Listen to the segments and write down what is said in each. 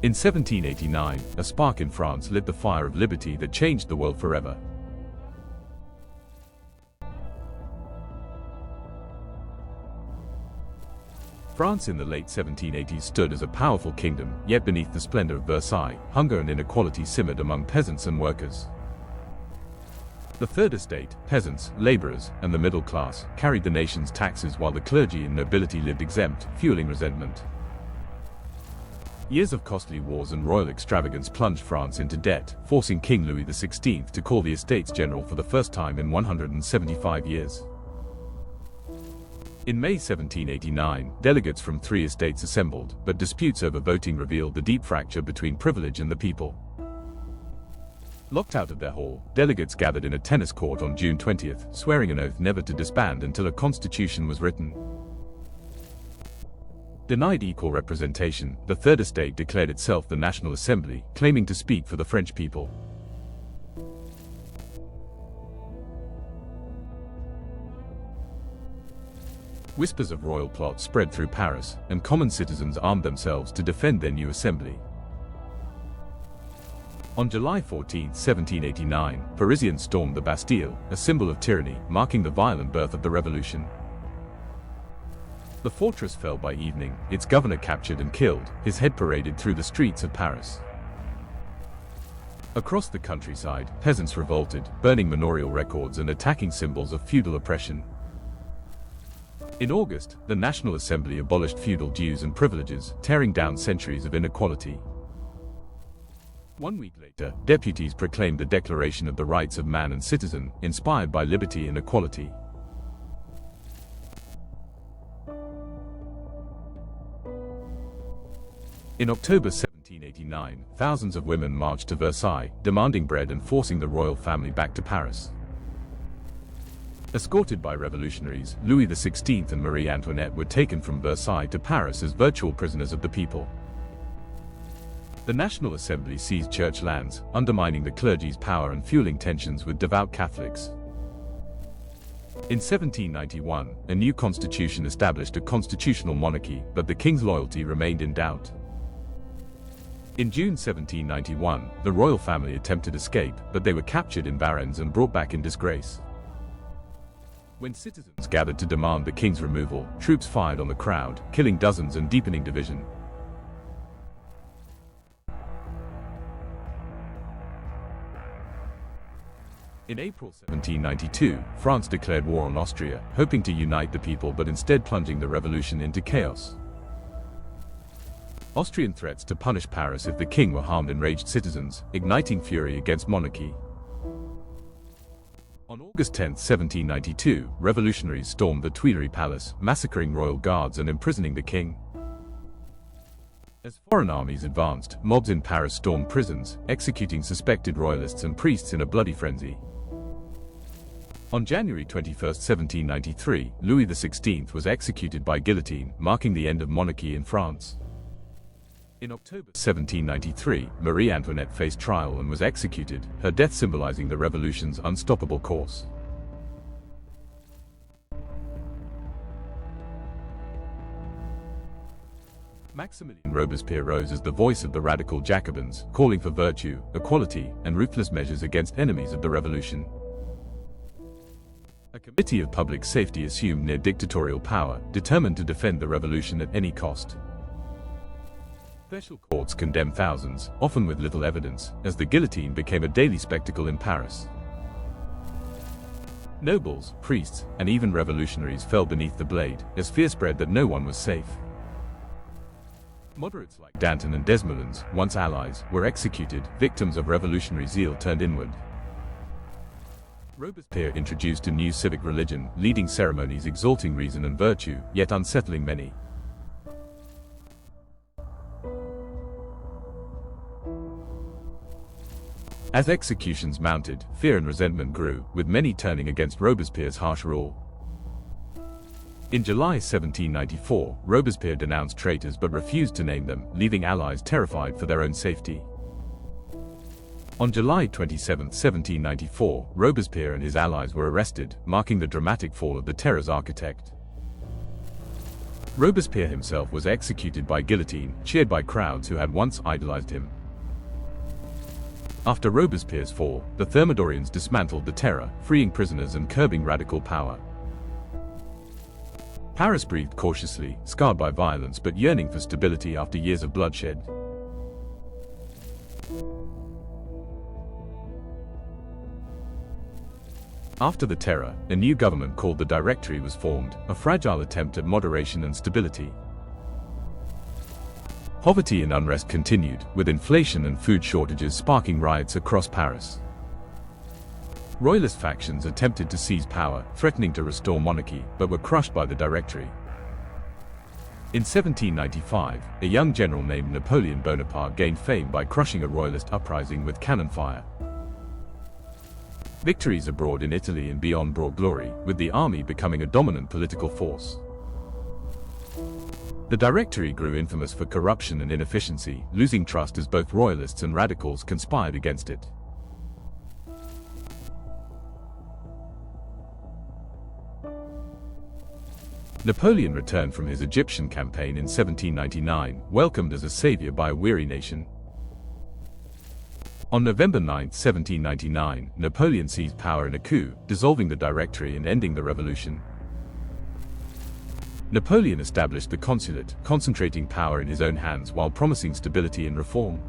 In 1789, a spark in France lit the fire of liberty that changed the world forever. France in the late 1780s stood as a powerful kingdom, yet beneath the splendor of Versailles, hunger and inequality simmered among peasants and workers. The third estate, peasants, laborers, and the middle class, carried the nation's taxes while the clergy and nobility lived exempt, fueling resentment. Years of costly wars and royal extravagance plunged France into debt, forcing King Louis XVI to call the Estates General for the first time in 175 years. In May 1789, delegates from 3 estates assembled, but disputes over voting revealed the deep fracture between privilege and the people. Locked out of their hall, delegates gathered in a tennis court on June 20th, swearing an oath never to disband until a constitution was written. Denied equal representation, the Third Estate declared itself the National Assembly, claiming to speak for the French people. Whispers of royal plots spread through Paris, and common citizens armed themselves to defend their new assembly. On July 14, 1789, Parisians stormed the Bastille, a symbol of tyranny, marking the violent birth of the revolution. The fortress fell by evening, its governor captured and killed, his head paraded through the streets of Paris. Across the countryside, peasants revolted, burning manorial records and attacking symbols of feudal oppression. In August, the National Assembly abolished feudal dues and privileges, tearing down centuries of inequality. 1 week later, deputies proclaimed the Declaration of the Rights of Man and Citizen, inspired by liberty and equality. In October 1789, thousands of women marched to Versailles, demanding bread and forcing the royal family back to Paris. Escorted by revolutionaries, Louis XVI and Marie Antoinette were taken from Versailles to Paris as virtual prisoners of the people. The National Assembly seized church lands, undermining the clergy's power and fueling tensions with devout Catholics. In 1791, a new constitution established a constitutional monarchy, but the king's loyalty remained in doubt. In June 1791, the royal family attempted escape, but they were captured in Varennes and brought back in disgrace. When citizens gathered to demand the king's removal, troops fired on the crowd, killing dozens and deepening division. In April 1792, France declared war on Austria, hoping to unite the people but instead plunging the revolution into chaos. Austrian threats to punish Paris if the king were harmed enraged citizens, igniting fury against monarchy. On August 10, 1792, revolutionaries stormed the Tuileries Palace, massacring royal guards and imprisoning the king. As foreign armies advanced, mobs in Paris stormed prisons, executing suspected royalists and priests in a bloody frenzy. On January 21, 1793, Louis XVI was executed by guillotine, marking the end of monarchy in France. In October 1793, Marie Antoinette faced trial and was executed, her death symbolizing the revolution's unstoppable course. Maximilien Robespierre rose as the voice of the radical Jacobins, calling for virtue, equality, and ruthless measures against enemies of the revolution. A committee of public safety assumed near-dictatorial power, determined to defend the revolution at any cost. Special courts condemned thousands, often with little evidence, as the guillotine became a daily spectacle in Paris. Nobles, priests, and even revolutionaries fell beneath the blade, as fear spread that no one was safe. Moderates like Danton and Desmoulins, once allies, were executed, victims of revolutionary zeal turned inward. Robespierre introduced a new civic religion, leading ceremonies exalting reason and virtue, yet unsettling many. As executions mounted, fear and resentment grew, with many turning against Robespierre's harsh rule. In July 1794, Robespierre denounced traitors but refused to name them, leaving allies terrified for their own safety. On July 27, 1794, Robespierre and his allies were arrested, marking the dramatic fall of the Terror's architect. Robespierre himself was executed by guillotine, cheered by crowds who had once idolized him. After Robespierre's fall, the Thermidorians dismantled the Terror, freeing prisoners and curbing radical power. Paris breathed cautiously, scarred by violence but yearning for stability after years of bloodshed. After the Terror, a new government called the Directory was formed, a fragile attempt at moderation and stability. Poverty and unrest continued, with inflation and food shortages sparking riots across Paris. Royalist factions attempted to seize power, threatening to restore monarchy, but were crushed by the Directory. In 1795, a young general named Napoleon Bonaparte gained fame by crushing a royalist uprising with cannon fire. Victories abroad in Italy and beyond brought glory, with the army becoming a dominant political force. The Directory grew infamous for corruption and inefficiency, losing trust as both royalists and radicals conspired against it. Napoleon returned from his Egyptian campaign in 1799, welcomed as a savior by a weary nation. On November 9, 1799, Napoleon seized power in a coup, dissolving the Directory and ending the revolution. Napoleon established the consulate, concentrating power in his own hands while promising stability and reform.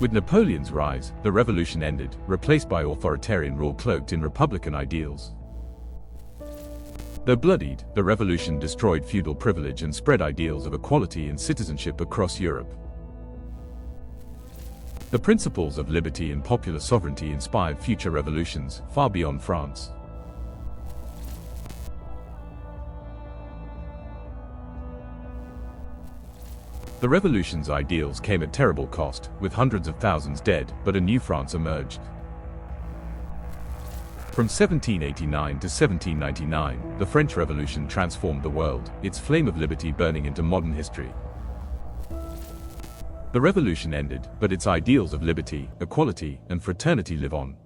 With Napoleon's rise, the revolution ended, replaced by authoritarian rule cloaked in republican ideals. Though bloodied, the revolution destroyed feudal privilege and spread ideals of equality and citizenship across Europe. The principles of liberty and popular sovereignty inspired future revolutions, far beyond France. The revolution's ideals came at terrible cost, with hundreds of thousands dead, but a new France emerged. From 1789 to 1799, the French Revolution transformed the world, its flame of liberty burning into modern history. The revolution ended, but its ideals of liberty, equality, and fraternity live on.